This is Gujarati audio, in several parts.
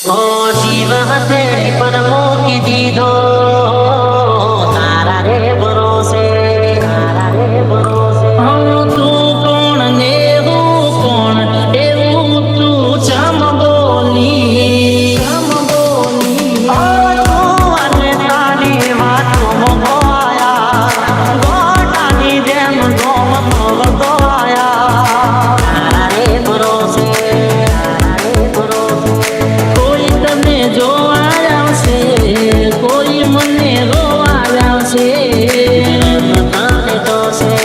જીવ હથેળી પર મૂકી દીધો તારા રે ભરોસે તું કોણ ને હું કોણ એવું તું ચમ બોલી તું અને તારી વાતોમાં ગોયા ગોટાની જેમ ગોમ ગોયા તારા રે ભરોસે કોઈ તને જોવા આવશે કોઈ મને રોવા આવશે બધાને દોષે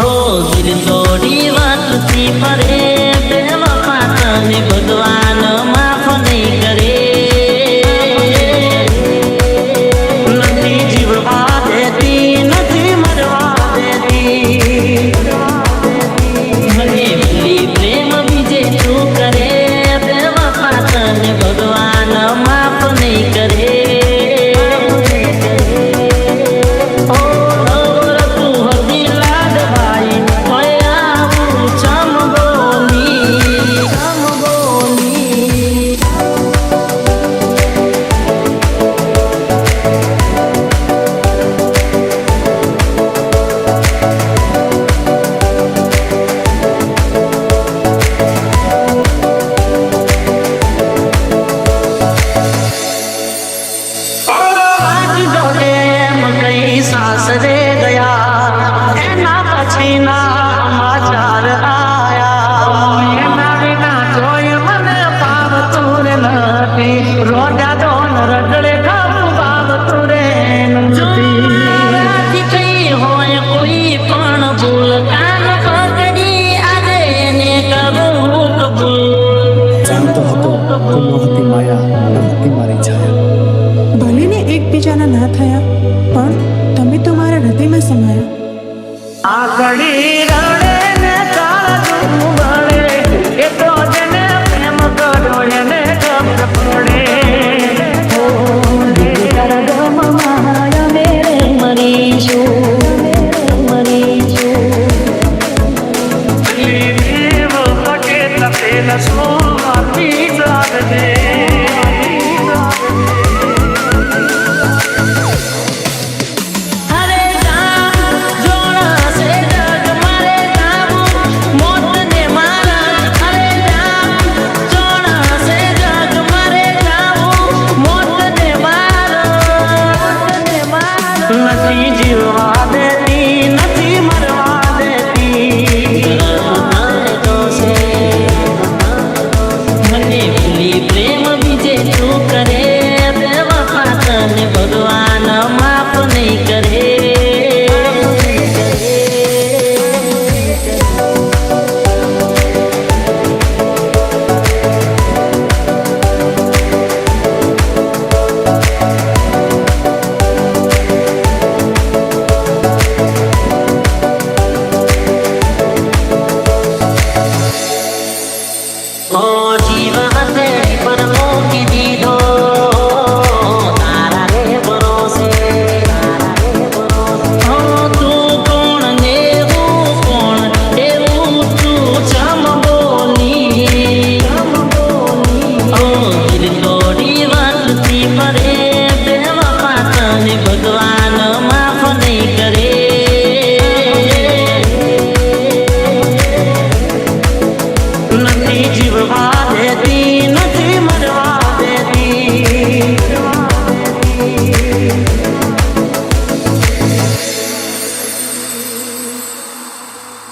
ઓ દિલ તોડી વાતથી ફરે બે વફા તને ભગવાન માફ નહીં કરે નથી જીવવા દેતી નથી મરવા દેતી મને ભૂલી પ્રેમ બીજે તું કરે બે વફા તને ભગવાન માફ નહીં કરે ઓ નવર તું હદી લાડ ભાઈ હોય આવું ચમ બોલી સાસરે ગયા એના પછીના સમાચાર આયા એના વિના જોઈ મને પાવતું રે નથી રોજા દોન રગડે ખાવું પાવતું રે નથી કઈ હોય કોઈ પણ ભૂલ કાન પકડી આજે એને કરું કબૂલ જાણતો હતો તો ન હતી માયા ન હતી મારી છાયા ભલે ને એકબીજાના ના થયા પણ તમે તો મારા હૃદયમાં સમાયા આ ઘડી રડે ને તાળું બળે એ તો જેને પ્રેમ કર્યો એને ખબર પડે ઓ તારા ગમ માયા મેરે મરીશું દેવ પકે તપેલ સોતી જાગજે